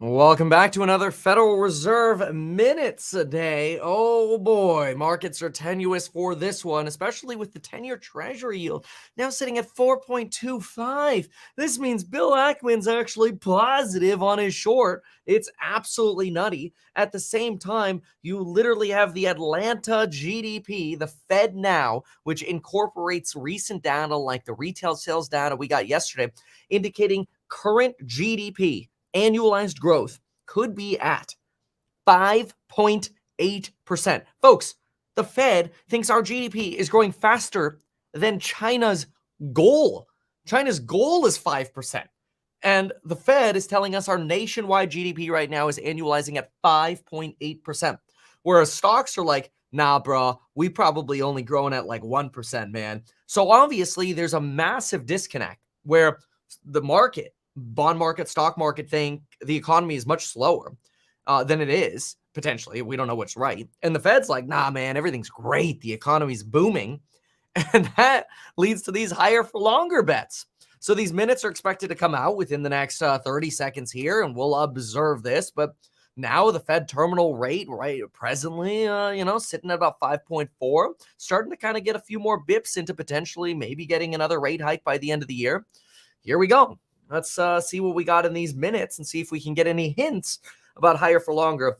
Welcome back to another Federal Reserve Minutes a Day. Oh boy, markets are tenuous for this one, especially with the 10-year Treasury yield now sitting at 4.25. This means Bill Ackman's actually positive on his short. It's absolutely nutty. At the same time, you literally have the Atlanta GDP, the Fed now, which incorporates recent data like the retail sales data we got yesterday, indicating current GDP annualized growth could be at 5.8%. Folks, the Fed thinks our GDP is growing faster than China's goal. China's goal is 5%. And the Fed is telling us our nationwide GDP right now is annualizing at 5.8%. Whereas stocks are like, nah, bro, we probably only growing at like 1%, man. So obviously there's a massive disconnect where the market, bond market, stock market think the economy is much slower than it is, potentially. We don't know what's right. And the Fed's like, nah, man, everything's great. The economy's booming. And that leads to these higher for longer bets. So these minutes are expected to come out within the next 30 seconds here, and we'll observe this. But now the Fed terminal rate, right, presently, sitting at about 5.4, starting to kind of get a few more bips into potentially maybe getting another rate hike by the end of the year. Here we go. Let's see what we got in these minutes and see if we can get any hints about higher for longer.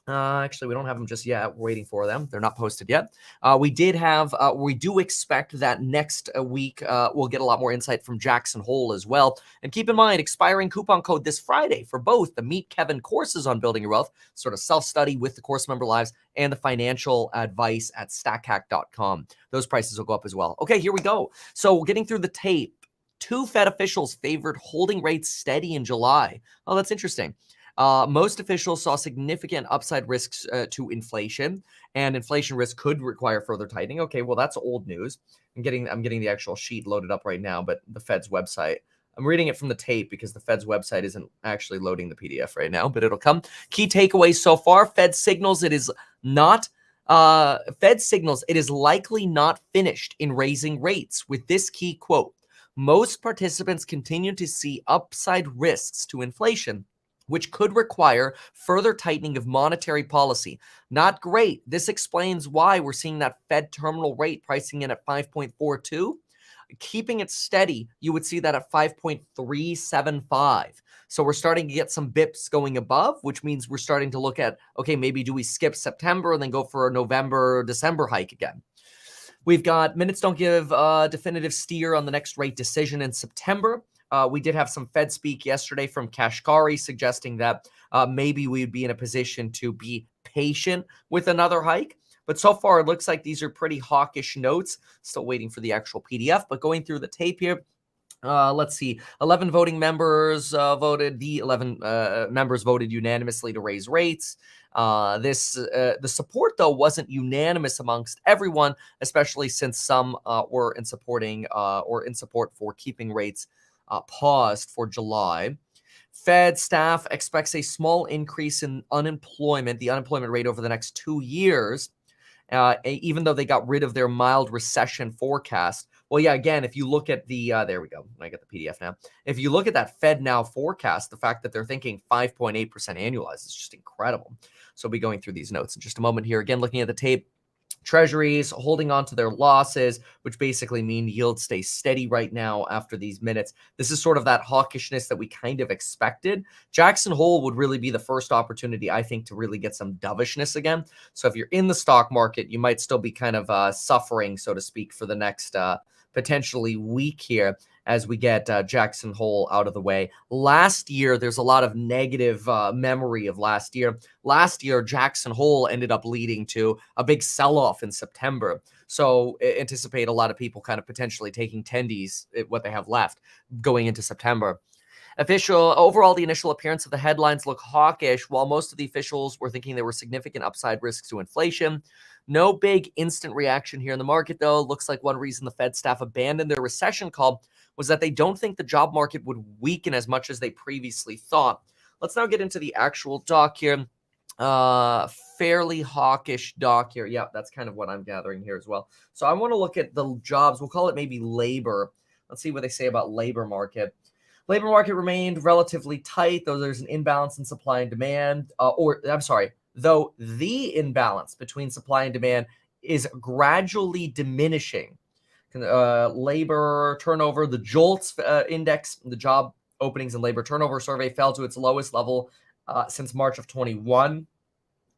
Actually, we don't have them just yet. We're waiting for them. They're not posted yet. We do expect that next week we'll get a lot more insight from Jackson Hole as well. And keep in mind, expiring coupon code this Friday for both the Meet Kevin courses on building your wealth, sort of self-study with the course member lives, and the financial advice at stackhack.com. Those prices will go up as well. Okay, here we go. So getting through the tape. Two Fed officials favored holding rates steady in July. Oh, that's interesting. Most officials saw significant upside risks to inflation, and inflation risk could require further tightening. Okay, well, that's old news. I'm getting the actual sheet loaded up right now, but the Fed's website. I'm reading it from the tape because the Fed's website isn't actually loading the PDF right now, but it'll come. Key takeaways so far: Fed signals it is likely not finished in raising rates. With this key quote, most participants continue to see upside risks to inflation, which could require further tightening of monetary policy. Not great. This explains why we're seeing that Fed terminal rate pricing in at 5.42. Keeping it steady, you would see that at 5.375. So we're starting to get some bips going above, which means we're starting to look at, okay, maybe do we skip September and then go for a November or December hike again? We've got minutes don't give a definitive steer on the next rate decision in September. We did have some Fed speak yesterday from Kashkari suggesting that maybe we'd be in a position to be patient with another hike. But so far, it looks like these are pretty hawkish notes. Still waiting for the actual PDF, but going through the tape here. Let's see. 11 voting members voted. The 11 members voted unanimously to raise rates. The support, though, wasn't unanimous amongst everyone, especially since some were in support for keeping rates paused for July. Fed staff expects a small increase in unemployment, the unemployment rate over the next 2 years, even though they got rid of their mild recession forecast. Well, yeah, again, if you look at the, there we go. I got the PDF now. If you look at that Fed now forecast, the fact that they're thinking 5.8% annualized is just incredible. So we'll be going through these notes in just a moment here. Again, looking at the tape. Treasuries holding on to their losses, which basically mean yields stay steady right now after these minutes. This is sort of that hawkishness that we kind of expected. Jackson Hole would really be the first opportunity, I think, to really get some dovishness again. So if you're in the stock market, you might still be kind of suffering, so to speak, for the next potentially week here as we get Jackson Hole out of the way. Last year, there's a lot of negative memory of last year. Last year, Jackson Hole ended up leading to a big sell-off in September. So anticipate a lot of people kind of potentially taking tendies, what they have left, going into September. Overall, the initial appearance of the headlines look hawkish, while most of the officials were thinking there were significant upside risks to inflation. No big instant reaction here in the market, though. Looks like one reason the Fed staff abandoned their recession call was that they don't think the job market would weaken as much as they previously thought. Let's now get into the actual doc here. Fairly hawkish doc here. Yeah, that's kind of what I'm gathering here as well. So I want to look at the jobs. We'll call it maybe labor. Let's see what they say about labor market. Labor market remained relatively tight, though there's an imbalance in supply and demand, though the imbalance between supply and demand is gradually diminishing. Labor turnover, the JOLTS index, the job openings and labor turnover survey, fell to its lowest level since March of 21.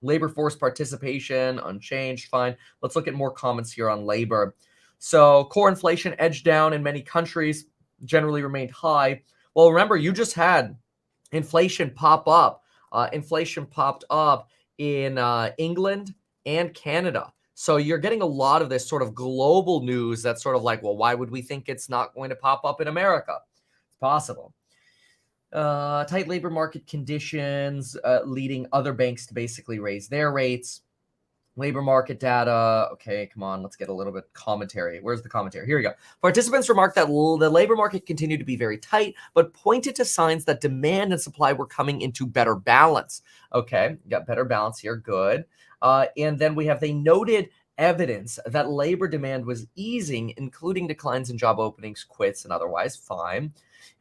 Labor force participation, unchanged, fine. Let's look at more comments here on labor. So core inflation edged down in many countries, generally remained high. Well, remember, you just had inflation pop up. Inflation popped up in England and Canada. So you're getting a lot of this sort of global news that's sort of like, well, why would we think it's not going to pop up in America? It's possible. Tight labor market conditions leading other banks to basically raise their rates. Labor market data. Okay, come on, let's get a little bit commentary. Where's the commentary? Here we go. Participants remarked that the labor market continued to be very tight, but pointed to signs that demand and supply were coming into better balance. Okay, got better balance here. Good. And then we have, they noted evidence that labor demand was easing, including declines in job openings, quits, and otherwise. Fine.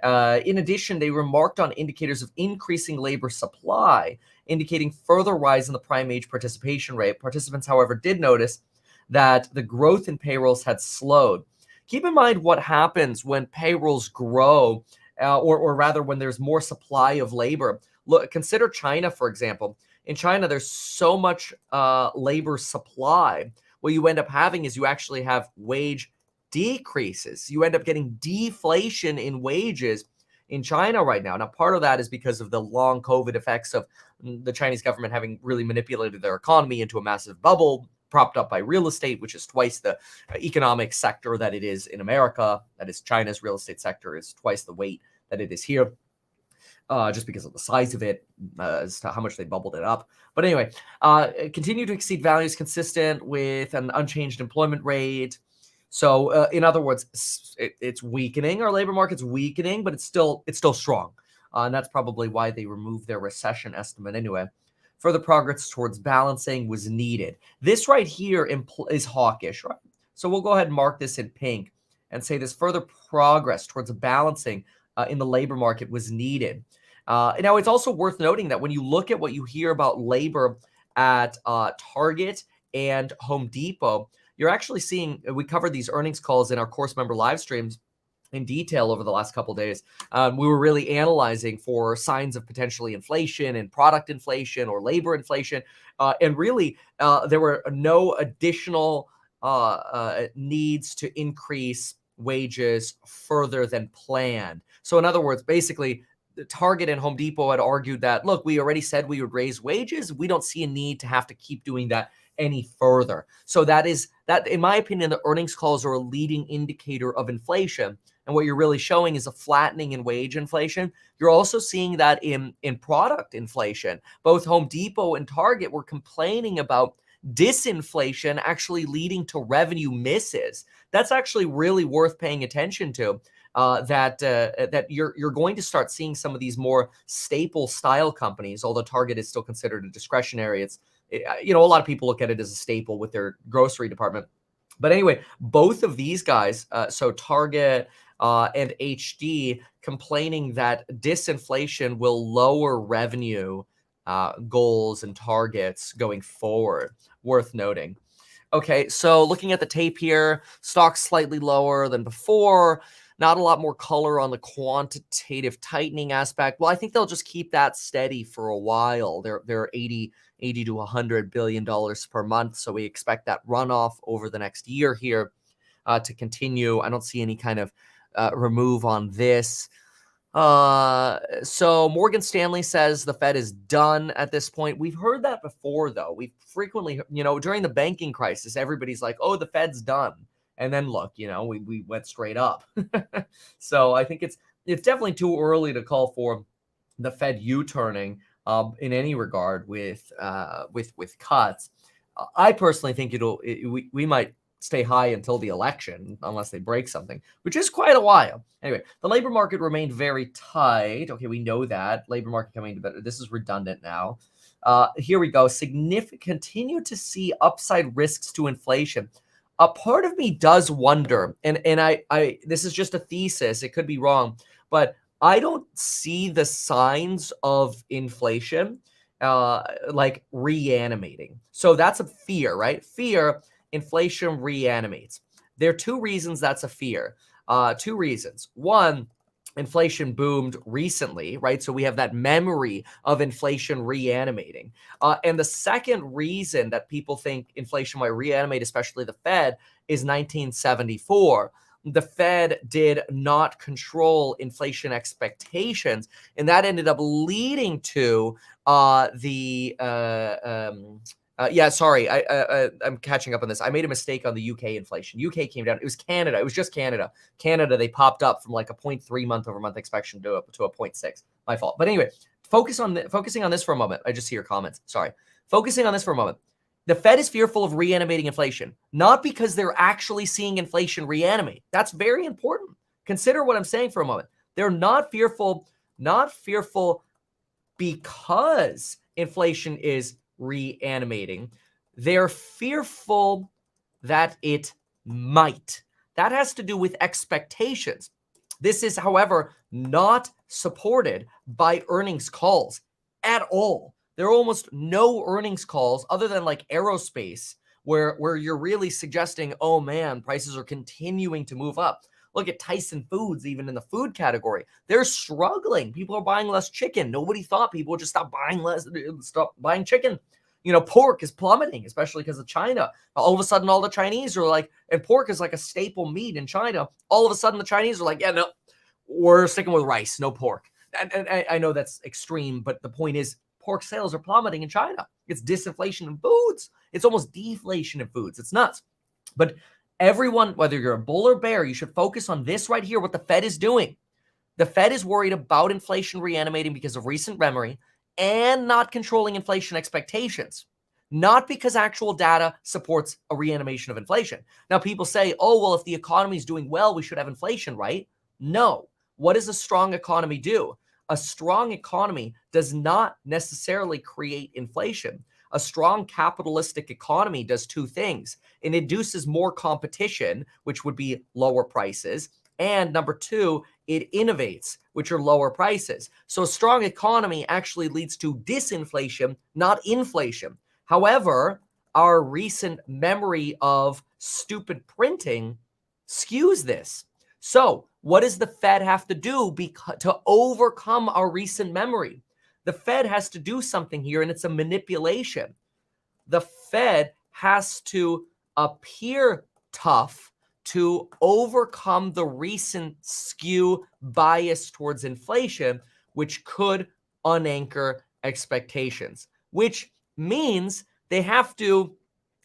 In addition, they remarked on indicators of increasing labor supply, indicating further rise in the prime age participation rate. Participants, however, did notice that the growth in payrolls had slowed. Keep in mind what happens when payrolls grow, or rather when there's more supply of labor. Look, consider China, for example. In China, there's so much labor supply. What you end up having is you actually have wage decreases. You end up getting deflation in wages in China right now. Now, part of that is because of the long COVID effects of the Chinese government having really manipulated their economy into a massive bubble propped up by real estate, which is twice the economic sector that it is in America. That is, China's real estate sector is twice the weight that it is here. Just because of the size of it, as to how much they bubbled it up. But anyway, continue to exceed values consistent with an unchanged employment rate. So in other words, it's weakening. Our labor market's weakening, but it's still strong. And that's probably why they removed their recession estimate anyway. Further progress towards balancing was needed. This right here is hawkish, right? So we'll go ahead and mark this in pink and say this further progress towards a balancing in the labor market was needed. Now, it's also worth noting that when you look at what you hear about labor at Target and Home Depot, you're actually seeing, we covered these earnings calls in our course member live streams in detail over the last couple of days. We were really analyzing for signs of potentially inflation and product inflation or labor inflation. And really, there were no additional needs to increase wages further than planned. So in other words, basically, Target and Home Depot had argued that, look, we already said we would raise wages. We don't see a need to have to keep doing that any further. So that, in my opinion, the earnings calls are a leading indicator of inflation. And what you're really showing is a flattening in wage inflation. You're also seeing that in product inflation. Both Home Depot and Target were complaining about disinflation actually leading to revenue misses. That's actually really worth paying attention to. That you're going to start seeing some of these more staple style companies, although Target is still considered a discretionary. A lot of people look at it as a staple with their grocery department. But anyway, both of these guys, so Target and HD, complaining that disinflation will lower revenue goals and targets going forward. Worth noting. Okay, so looking at the tape here, stocks slightly lower than before. Not a lot more color on the quantitative tightening aspect. Well, I think they'll just keep that steady for a while. They're 80 to $100 billion per month. So we expect that runoff over the next year here to continue. I don't see any kind of remove on this. So Morgan Stanley says the Fed is done at this point. We've heard that before, though. We've frequently, during the banking crisis, everybody's like, oh, the Fed's done. And then look, we went straight up. So I think it's definitely too early to call for the Fed U-turning in any regard with cuts. I personally think we might stay high until the election unless they break something, which is quite a while. Anyway, the labor market remained very tight. Okay, we know that. Labor market coming to better. This is redundant now. Here we go. Continue to see upside risks to inflation. A part of me does wonder, and I this is just a thesis, it could be wrong, but I don't see the signs of inflation like reanimating. So that's a fear, right? Fear, inflation reanimates. There are two reasons that's a fear. Two reasons. One, inflation boomed recently, right? So we have that memory of inflation reanimating. And the second reason that people think inflation might reanimate, especially the Fed, is 1974. The Fed did not control inflation expectations, and that ended up leading to I'm catching up on this. I made a mistake on the UK inflation. UK came down. It was Canada. It was just Canada. Canada, they popped up from like a 0.3 month over month expectation to a 0.6. My fault. But anyway, focusing on this for a moment. I just see your comments. Sorry. Focusing on this for a moment. The Fed is fearful of reanimating inflation, not because they're actually seeing inflation reanimate. That's very important. Consider what I'm saying for a moment. They're not fearful because inflation is reanimating. They're fearful that it might. That has to do with expectations. This is, however, not supported by earnings calls at all. There are almost no earnings calls other than like aerospace where you're really suggesting, oh man, prices are continuing to move up. Look at Tyson Foods, even in the food category. They're struggling. People are buying less chicken. Nobody thought people would just stop buying chicken. Pork is plummeting, especially because of China. All of a sudden, all the Chinese are like, and pork is like a staple meat in China. All of a sudden, the Chinese are like, yeah, no, we're sticking with rice, no pork. And I know that's extreme, but the point is, pork sales are plummeting in China. It's disinflation in foods. It's almost deflation in foods. It's nuts. But everyone, whether you're a bull or bear, you should focus on this right here, what the Fed is doing. The Fed is worried about inflation reanimating because of recent memory and not controlling inflation expectations, not because actual data supports a reanimation of inflation. Now, people say, oh, well, if the economy is doing well, we should have inflation, right? No. What does a strong economy do? A strong economy does not necessarily create inflation. A strong capitalistic economy does two things. It induces more competition, which would be lower prices. And number two, it innovates, which are lower prices. So a strong economy actually leads to disinflation, not inflation. However, our recent memory of stupid printing skews this. So what does the Fed have to do to overcome our recent memory? The Fed has to do something here, and it's a manipulation. The Fed has to appear tough to overcome the recent skew bias towards inflation, which could unanchor expectations, which means they have to,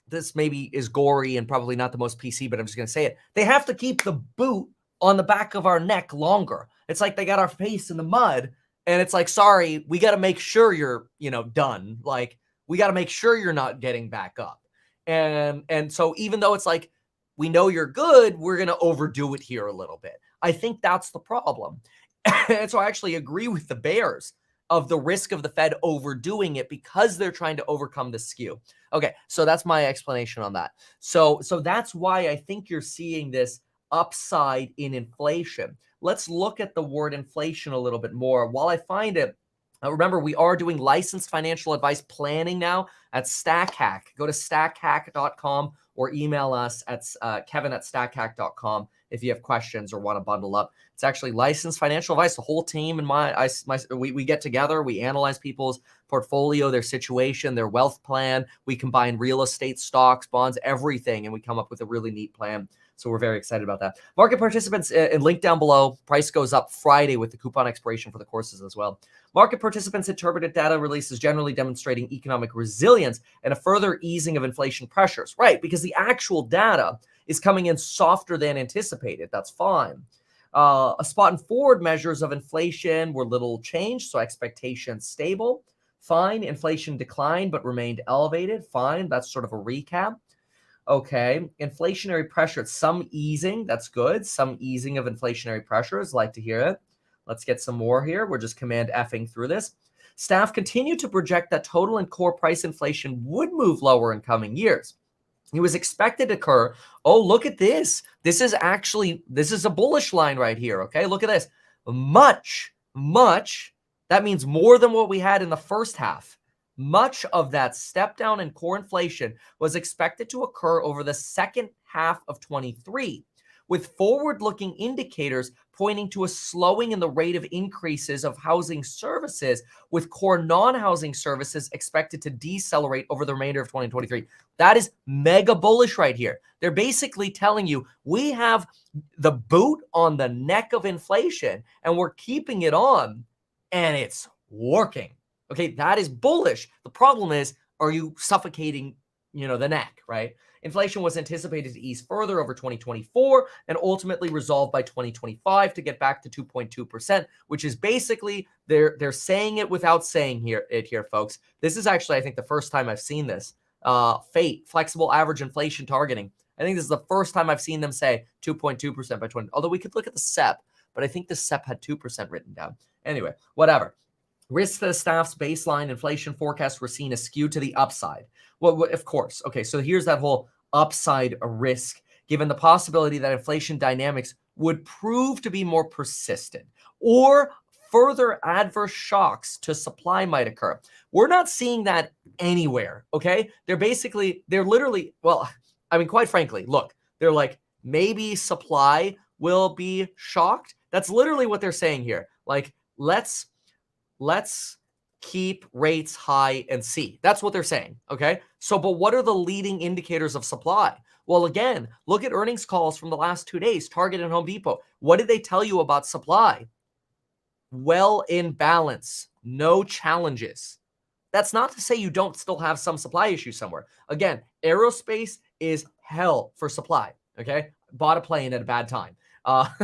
this maybe is gory and probably not the most PC, but I'm just going to say it. They have to keep the boot on the back of our neck longer. It's like they got our face in the mud and it's like, sorry, we got to make sure you're, done. Like, we got to make sure you're not getting back up. And so even though it's like, we know you're good, we're going to overdo it here a little bit. I think that's the problem. And so I actually agree with the bears of the risk of the Fed overdoing it because they're trying to overcome the skew. Okay, so that's my explanation on that. So that's why I think you're seeing this upside in inflation. Let's look at the word inflation a little bit more. While I find it, remember, we are doing licensed financial advice planning now at StackHack. Go to stackhack.com or email us at kevin@stackhack.com if you have questions or want to bundle up. It's actually licensed financial advice. The whole team and we get together, we analyze people's portfolio, their situation, their wealth plan. We combine real estate, stocks, bonds, everything, and we come up with a really neat plan. So we're very excited about that. Market participants, and link down below. Price goes up Friday with the coupon expiration for the courses as well. Market participants interpreted data releases generally demonstrating economic resilience and a further easing of inflation pressures. Right, because the actual data is coming in softer than anticipated. That's fine. A spot and forward measures of inflation were little changed, so expectations stable. Fine. Inflation declined but remained elevated. Fine. That's sort of a recap. Okay, inflationary pressure, some easing, that's good. Some easing of inflationary pressures, like to hear it. Let's get some more here. We're just command Fing through this. Staff continue to project that total and core price inflation would move lower in coming years. It was expected to occur. Oh, look at this. This is a bullish line right here, okay? Look at this. much, that means more than what we had in the first half. Much of that step down in core inflation was expected to occur over the second half of 23, with forward-looking indicators pointing to a slowing in the rate of increases of housing services, with core non-housing services expected to decelerate over the remainder of 2023. That is mega bullish right here. They're basically telling you we have the boot on the neck of inflation and we're keeping it on, and it's working. Okay, that is bullish. The problem is, are you suffocating, the neck, right? Inflation was anticipated to ease further over 2024 and ultimately resolve by 2025 to get back to 2.2%, which is basically they're saying it without saying it here, folks. This is actually, I think, the first time I've seen this. FATE, flexible average inflation targeting. I think this is the first time I've seen them say 2.2% by 20. Although we could look at the SEP, but I think the SEP had 2% written down. Anyway, whatever. Risk to the staff's baseline inflation forecasts were seen as skewed to the upside. Well, of course. Okay, so here's that whole upside risk, given the possibility that inflation dynamics would prove to be more persistent or further adverse shocks to supply might occur. We're not seeing that anywhere, okay? They're literally, well, I mean, quite frankly, look, they're like, maybe supply will be shocked. That's literally what they're saying here. Like, let's keep rates high and see. That's what they're saying, okay? So, but what are the leading indicators of supply? Well, again, look at earnings calls from the last 2 days, Target and Home Depot. What did they tell you about supply? Well in balance, no challenges. That's not to say you don't still have some supply issues somewhere. Again, aerospace is hell for supply, okay? Bought a plane at a bad time.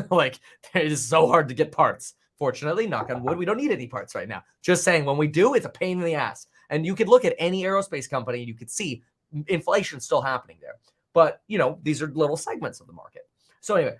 Like, it is so hard to get parts. Fortunately, knock on wood, we don't need any parts right now. Just saying, when we do, it's a pain in the ass. And you could look at any aerospace company, you could see inflation still happening there. But, these are little segments of the market. So anyway,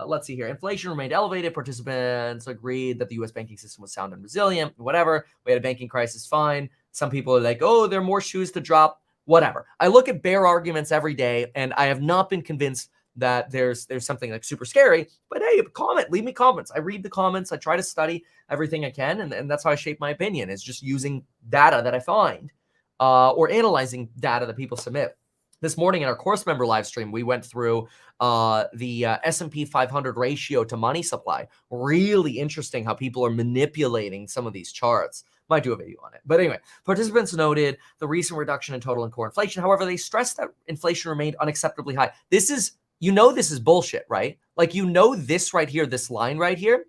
let's see here. Inflation remained elevated. Participants agreed that the U.S. banking system was sound and resilient. Whatever. We had a banking crisis, fine. Some people are like, oh, there are more shoes to drop. Whatever. I look at bear arguments every day, and I have not been convinced that there's something like super scary, but hey, leave me comments. I read the comments. I try to study everything I can. And that's how I shape my opinion, is just using data that I find, or analyzing data that people submit. This morning in our course member live stream, we went through the S&P 500 ratio to money supply. Really interesting how people are manipulating some of these charts. Might do a video on it. But anyway, participants noted the recent reduction in total and core inflation. However, they stressed that inflation remained unacceptably high. This is bullshit, right? Like, this right here, this line right here,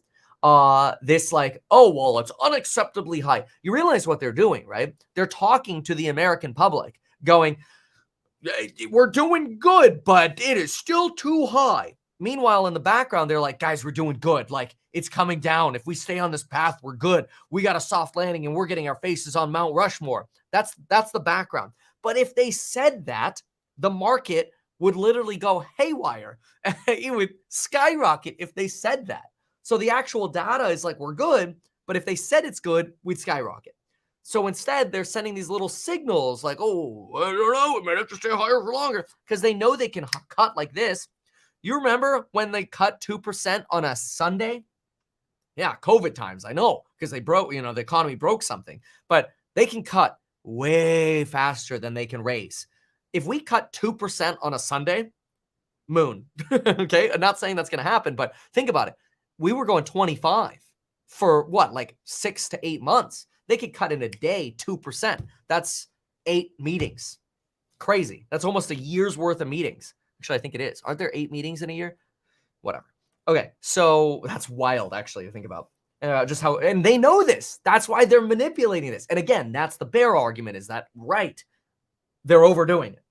this like, oh, well, it's unacceptably high. You realize what they're doing, right? They're talking to the American public going, we're doing good, but it is still too high. Meanwhile, in the background, they're like, guys, we're doing good. Like, it's coming down. If we stay on this path, we're good. We got a soft landing and we're getting our faces on Mount Rushmore. That's the background. But if they said that, the market would literally go haywire. It would skyrocket if they said that. So the actual data is like, we're good, but if they said it's good, we'd skyrocket. So instead, they're sending these little signals like, oh, I don't know, it might have to stay higher for longer, because they know they can cut like this. You remember when they cut 2% on a Sunday? Yeah, COVID times, I know, because they broke, the economy broke something, but they can cut way faster than they can raise. If we cut 2% on a Sunday, moon, okay? I'm not saying that's going to happen, but think about it. We were going 25 for what, like 6 to 8 months. They could cut in a day 2%. That's 8 meetings. Crazy. That's almost a year's worth of meetings. Actually, I think it is. Aren't there 8 meetings in a year? Whatever. Okay, so that's wild, actually, to think about. Just how, and they know this. That's why they're manipulating this. And again, that's the bear argument, is that right? They're overdoing it.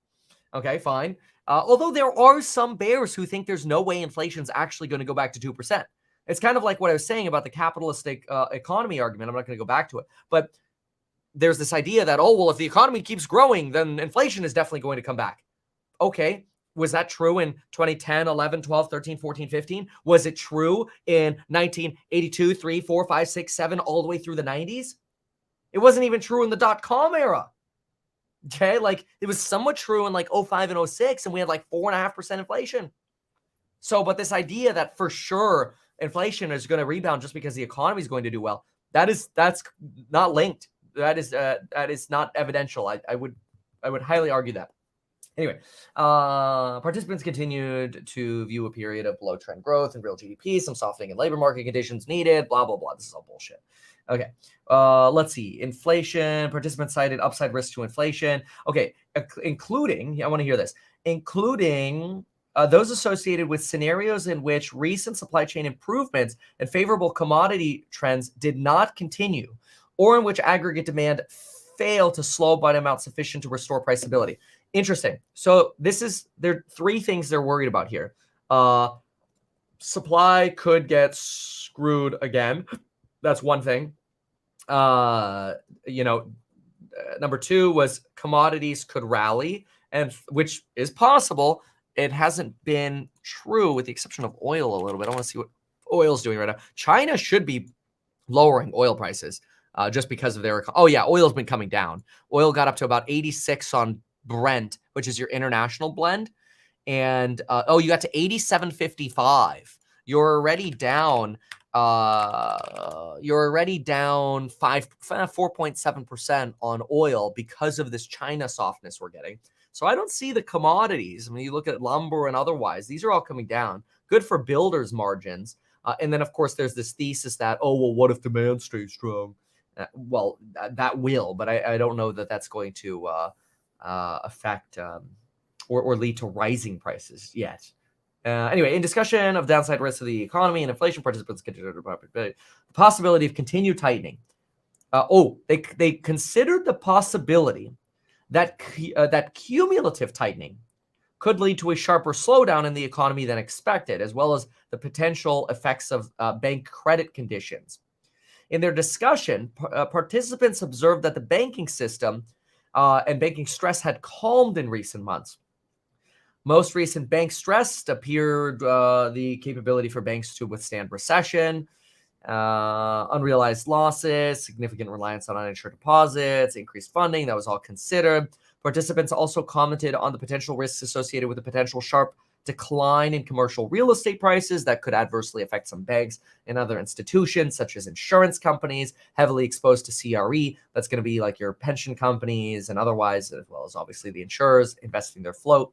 Okay, fine. Although there are some bears who think there's no way inflation's actually going to go back to 2%. It's kind of like what I was saying about the capitalistic economy argument. I'm not going to go back to it. But there's this idea that, oh, well, if the economy keeps growing, then inflation is definitely going to come back. Okay, was that true in 2010, 11, 12, 13, 14, 15? Was it true in 1982, 3, 4, 5, 6, 7, all the way through the 90s? It wasn't even true in the dot-com era. Okay, like it was somewhat true in like 05 and 06, and we had like 4.5% inflation. So, but this idea that for sure inflation is going to rebound just because the economy is going to do well. That's not linked. That is not evidential. I would highly argue that. Anyway, participants continued to view a period of below trend growth in real GDP, some softening in labor market conditions needed, blah, blah, blah. This is all bullshit. Okay, let's see. Inflation, participants cited upside risk to inflation. Okay, including, I want to hear this, including those associated with scenarios in which recent supply chain improvements and favorable commodity trends did not continue, or in which aggregate demand failed to slow by an amount sufficient to restore price stability. Interesting. So there are three things they're worried about here. Supply could get screwed again. That's one thing. Number two was commodities could rally, and which is possible. It hasn't been true with the exception of oil a little bit. I want to see what oil's doing right now. China should be lowering oil prices just because of their. Oh yeah, oil's been coming down. Oil got up to about 86 on Brent, which is your international blend, and you got to 87.55. You're already down 4.7% on oil because of this China softness we're getting. So I don't see the commodities. I mean, you look at lumber and otherwise, these are all coming down. Good for builders' margins. And then, of course, there's this thesis that, what if demand stays strong? That will, but I don't know that that's going to affect or lead to rising prices yet. Anyway, in discussion of downside risks of the economy and inflation, participants considered the possibility of continued tightening. They considered the possibility that cumulative tightening could lead to a sharper slowdown in the economy than expected, as well as the potential effects of bank credit conditions. In their discussion, participants observed that the banking system and banking stress had calmed in recent months. Most recent bank stress appeared the capability for banks to withstand recession, unrealized losses, significant reliance on uninsured deposits, increased funding. That was all considered. Participants also commented on the potential risks associated with a potential sharp decline in commercial real estate prices that could adversely affect some banks and other institutions, such as insurance companies, heavily exposed to CRE. That's going to be like your pension companies and otherwise, as well as obviously the insurers investing their float.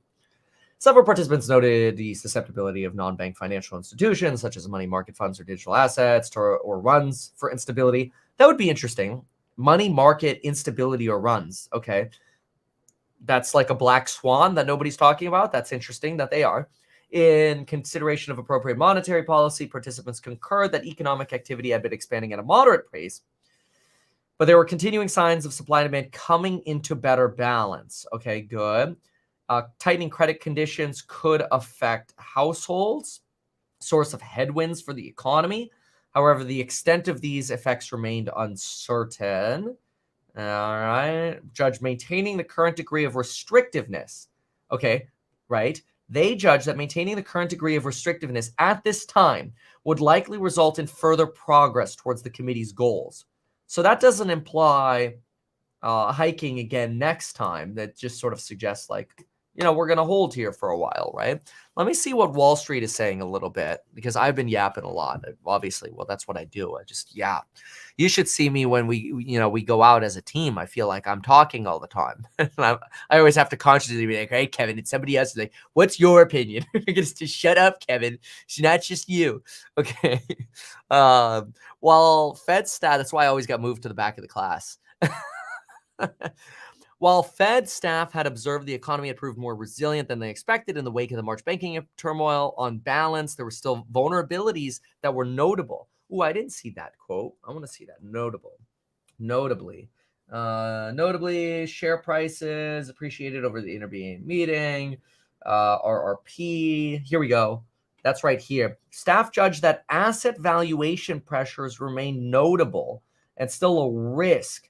Several participants noted the susceptibility of non-bank financial institutions, such as money market funds or digital assets, or runs for instability. That would be interesting. Money market instability or runs. Okay. That's like a black swan that nobody's talking about. That's interesting that they are. In consideration of appropriate monetary policy, participants concurred that economic activity had been expanding at a moderate pace, but there were continuing signs of supply and demand coming into better balance. Okay, good. Tightening credit conditions could affect households, source of headwinds for the economy. However, the extent of these effects remained uncertain. All right. Judge maintaining the current degree of restrictiveness. Okay, right. They judge that maintaining the current degree of restrictiveness at this time would likely result in further progress towards the committee's goals. So that doesn't imply hiking again next time. That just sort of suggests like, we're going to hold here for a while, right? Let me see what Wall Street is saying a little bit, because I've been yapping a lot. Obviously, well, that's what I do. I just yap. You should see me when we go out as a team. I feel like I'm talking all the time. I always have to consciously be like, hey, Kevin, it's somebody else. Like, what's your opinion? You're going to shut up, Kevin. It's not just you. Okay. While Fed that's why I always got moved to the back of the class. While Fed staff had observed the economy had proved more resilient than they expected in the wake of the March banking turmoil, on balance, there were still vulnerabilities that were notable. Ooh, I didn't see that quote. I want to see that. Notably, share prices appreciated over the intervening meeting. RRP. Here we go. That's right here. Staff judged that asset valuation pressures remain notable and still a risk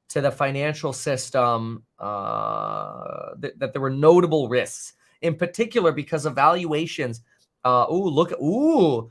to the financial system, that there were notable risks, in particular because of valuations. In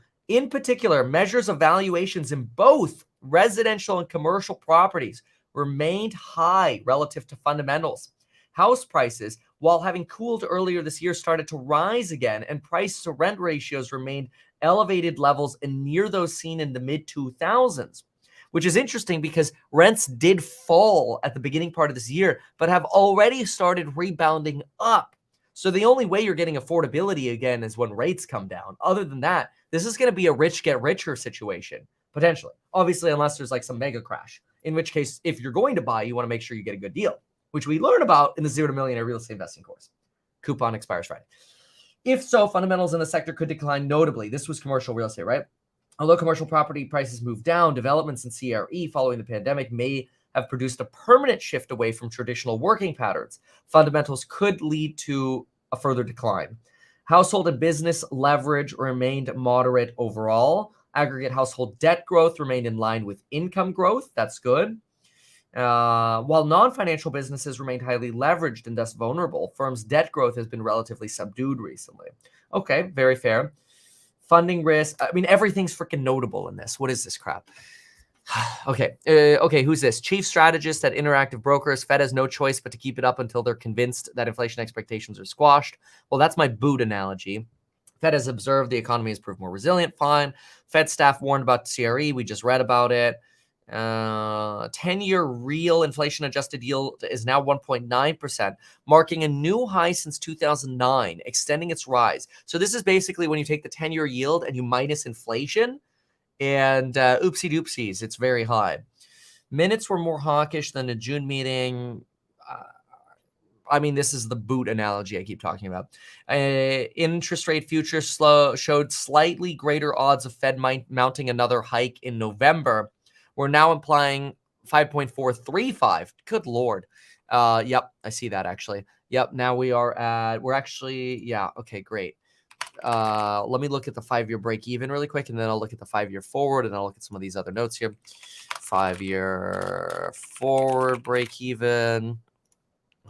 particular, measures of valuations in both residential and commercial properties remained high relative to fundamentals. House prices, while having cooled earlier this year, started to rise again, and price to rent ratios remained elevated levels and near those seen in the mid 2000s, which is interesting because rents did fall at the beginning part of this year, but have already started rebounding up. So the only way you're getting affordability again is when rates come down. Other than that, this is going to be a rich get richer situation, potentially. Obviously, unless there's like some mega crash, in which case, if you're going to buy, you want to make sure you get a good deal, which we learn about in the 0 to Millionaire Real Estate Investing course. Coupon expires Friday. If so, fundamentals in the sector could decline notably. This was commercial real estate, right? Although commercial property prices moved down, developments in CRE following the pandemic may have produced a permanent shift away from traditional working patterns. Fundamentals could lead to a further decline. Household and business leverage remained moderate overall. Aggregate household debt growth remained in line with income growth. That's good. While non-financial businesses remained highly leveraged and thus vulnerable, firms' debt growth has been relatively subdued recently. Okay, very fair. Funding risk. I mean, everything's freaking notable in this. What is this crap? Okay. Who's this? Chief strategist at Interactive Brokers. Fed has no choice but to keep it up until they're convinced that inflation expectations are squashed. Well, that's my boot analogy. Fed has observed the economy has proved more resilient. Fine. Fed staff warned about CRE. We just read about it. 10-year real inflation adjusted yield is now 1.9%, marking a new high since 2009, extending its rise. So this is basically when you take the 10-year yield and you minus inflation, and oopsie doopsies, it's very high. Minutes were more hawkish than the June meeting. I mean, this is the boot analogy I keep talking about. Interest rate futures showed slightly greater odds of Fed mounting another hike in November. We're now implying 5.435. Good Lord. Yep, I see that actually. Yep, now we're actually, yeah, okay, great. Let me look at the 5-year break even really quick, and then I'll look at the 5-year forward, and I'll look at some of these other notes here. 5-year forward break even.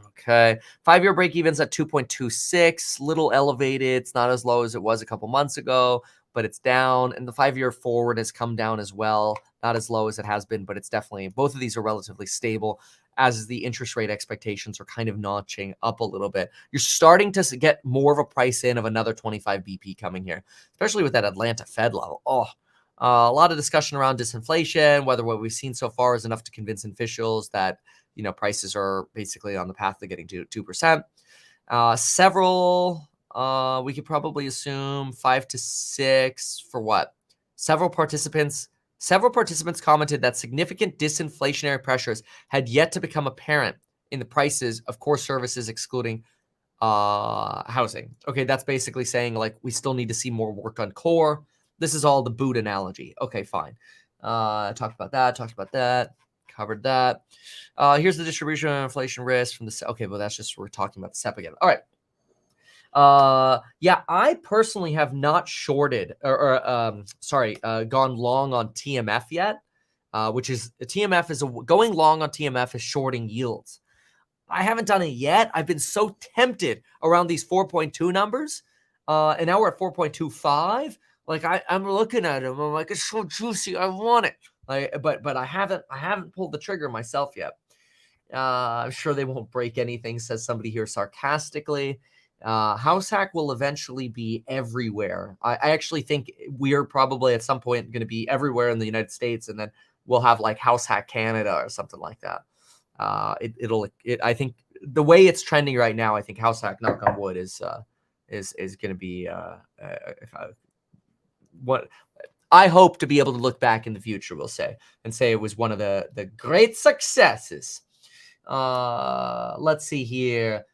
Okay. 5-year break even's at 2.26, little elevated. It's not as low as it was a couple months ago, but it's down. And the 5-year forward has come down as well. Not as low as it has been, but it's definitely, both of these are relatively stable as the interest rate expectations are kind of notching up a little bit. You're starting to get more of a price in of another 25 BP coming here, especially with that Atlanta Fed level. A lot of discussion around disinflation, whether what we've seen so far is enough to convince officials that, you know, prices are basically on the path to getting to 2%. We could probably assume 5 to 6 for what? Several participants commented that significant disinflationary pressures had yet to become apparent in the prices of core services, excluding housing. Okay, that's basically saying like we still need to see more work on core. This is all the boot analogy. Okay, fine. Talked about that. Covered that. Here's the distribution of inflation risk from the. Okay, well that's just we're talking about the SEP again. All right. Yeah, I personally have not shorted gone long on TMF yet, which is TMF is going long on TMF is shorting yields. I haven't done it yet. I've been so tempted around these 4.2 numbers, and now we're at 4.25. Like I'm looking at them, I'm like, it's so juicy, I want it. Like, but I haven't pulled the trigger myself yet. I'm sure they won't break anything, says somebody here sarcastically. House hack will eventually be everywhere. I actually think we are probably at some point going to be everywhere in the United States, and then we'll have like House Hack Canada or something like that. I think the way it's trending right now, I think House Hack, knock on wood, is going to be what I hope to be able to look back in the future, we'll say, and say it was one of the great successes. Let's see here.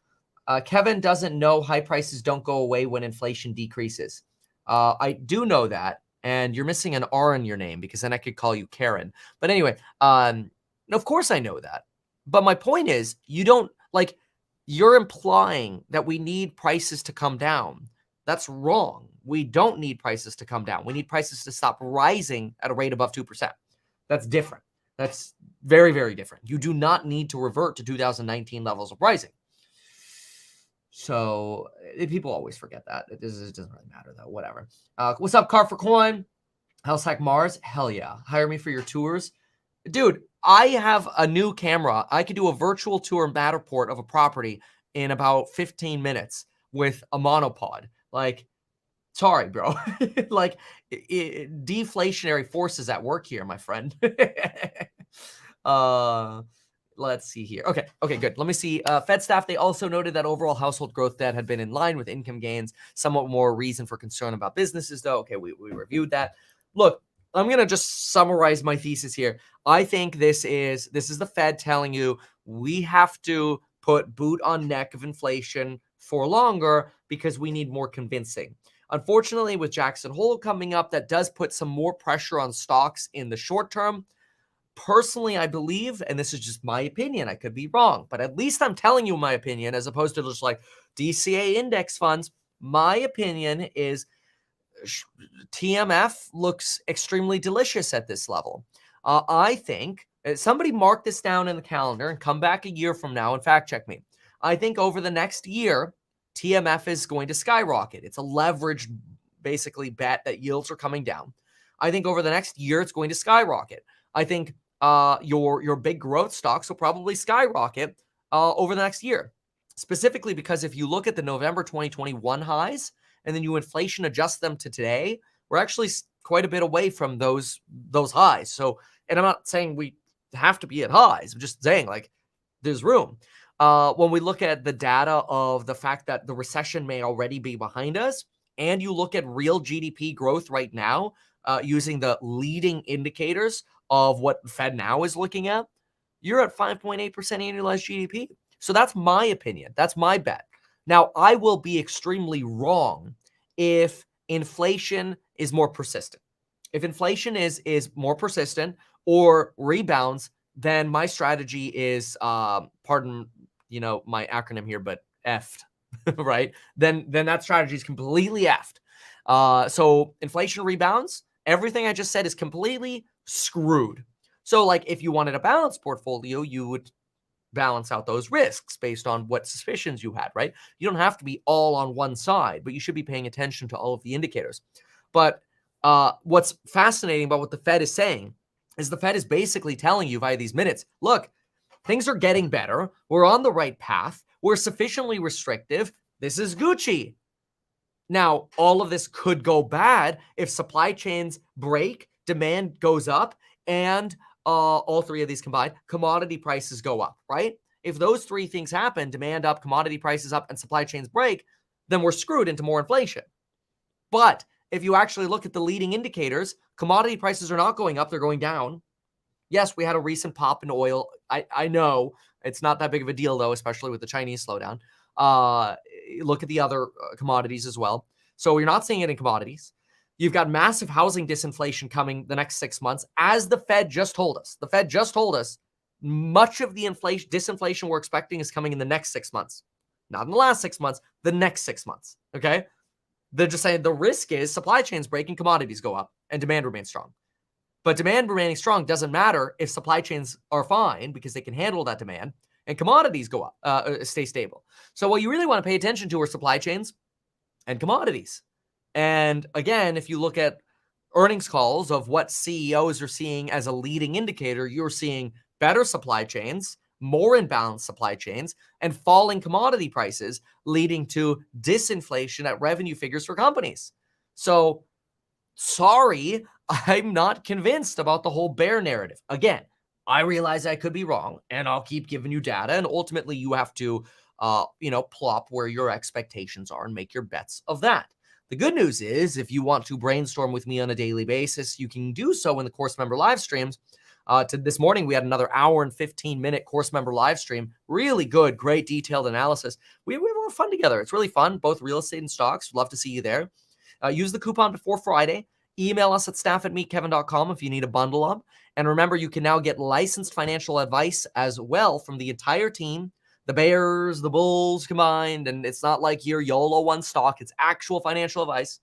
Kevin doesn't know high prices don't go away when inflation decreases. I do know that, and you're missing an R in your name because then I could call you Karen. But anyway, of course I know that. But my point is, you're implying that we need prices to come down. That's wrong. We don't need prices to come down. We need prices to stop rising at a rate above 2%. That's different. That's very, very different. You do not need to revert to 2019 levels of pricing. So people always forget that. It doesn't really matter though. Whatever. What's up, Car for Coin? House Hack Mars? Hell yeah. Hire me for your tours. Dude, I have a new camera. I could do a virtual tour in Matterport of a property in about 15 minutes with a monopod. Like, sorry, bro. Like, deflationary forces at work here, my friend. uh, let's see here. Okay, good. Let me see. Fed staff, they also noted that overall household growth debt had been in line with income gains. Somewhat more reason for concern about businesses, though. Okay, we reviewed that. Look, I'm going to just summarize my thesis here. I think this is the Fed telling you we have to put boot on neck of inflation for longer because we need more convincing. Unfortunately, with Jackson Hole coming up, that does put some more pressure on stocks in the short term. Personally, I believe, and this is just my opinion, I could be wrong, but at least I'm telling you my opinion as opposed to just like DCA index funds. My opinion is TMF looks extremely delicious at this level. I think somebody mark this down in the calendar and come back a year from now and fact check me. I think over the next year, TMF is going to skyrocket. It's a leveraged, basically, bet that yields are coming down. I think over the next year, it's going to skyrocket. I think your big growth stocks will probably skyrocket over the next year. Specifically because if you look at the November 2021 highs, and then you inflation adjust them to today, we're actually quite a bit away from those highs. So, and I'm not saying we have to be at highs. I'm just saying, like, there's room. When we look at the data of the fact that the recession may already be behind us, and you look at real GDP growth right now, using the leading indicators of what Fed now is looking at, you're at 5.8% annualized GDP. So that's my opinion. That's my bet. Now, I will be extremely wrong if inflation is more persistent. If inflation is more persistent or rebounds, then my strategy is, pardon, my acronym here, but effed, right? Then that strategy is completely effed. So inflation rebounds, everything I just said is completely screwed. So like if you wanted a balanced portfolio, you would balance out those risks based on what suspicions you had, right? You don't have to be all on one side, but you should be paying attention to all of the indicators. But what's fascinating about what the Fed is saying is the Fed is basically telling you via these minutes, look, things are getting better. We're on the right path. We're sufficiently restrictive. This is Gucci. Now, all of this could go bad if supply chains break, demand goes up, and all three of these combined, commodity prices go up, right? If those three things happen, demand up, commodity prices up, and supply chains break, then we're screwed into more inflation. But if you actually look at the leading indicators, commodity prices are not going up, they're going down. Yes, we had a recent pop in oil. I know it's not that big of a deal, though, especially with the Chinese slowdown. Look at the other commodities as well. So you're not seeing it in commodities. You've got massive housing disinflation coming the next 6 months, as the Fed just told us. The Fed just told us much of the disinflation we're expecting is coming in the next 6 months. Not in the last 6 months, the next 6 months, okay? They're just saying the risk is supply chains break and commodities go up and demand remains strong. But demand remaining strong doesn't matter if supply chains are fine because they can handle that demand and commodities go up, stay stable. So what you really want to pay attention to are supply chains and commodities. And again, if you look at earnings calls of what CEOs are seeing as a leading indicator, you're seeing better supply chains, more imbalanced supply chains, and falling commodity prices, leading to disinflation at revenue figures for companies. So, sorry, I'm not convinced about the whole bear narrative. Again, I realize I could be wrong, and I'll keep giving you data, and ultimately you have to, plop where your expectations are and make your bets of that. The good news is, if you want to brainstorm with me on a daily basis, you can do so in the course member live streams. This morning, we had another hour and 15-minute course member live stream. Really good, great detailed analysis. We have a lot of fun together. It's really fun, both real estate and stocks. Love to see you there. Use the coupon before Friday. Email us at staff@meetkevin.com if you need a bundle up. And remember, you can now get licensed financial advice as well from the entire team. The Bears, the Bulls combined, and it's not like your YOLO one stock. It's actual financial advice.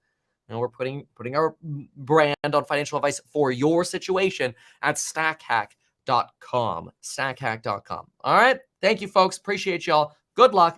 And we're putting our brand on financial advice for your situation at stackhack.com. Stackhack.com. All right. Thank you, folks. Appreciate y'all. Good luck.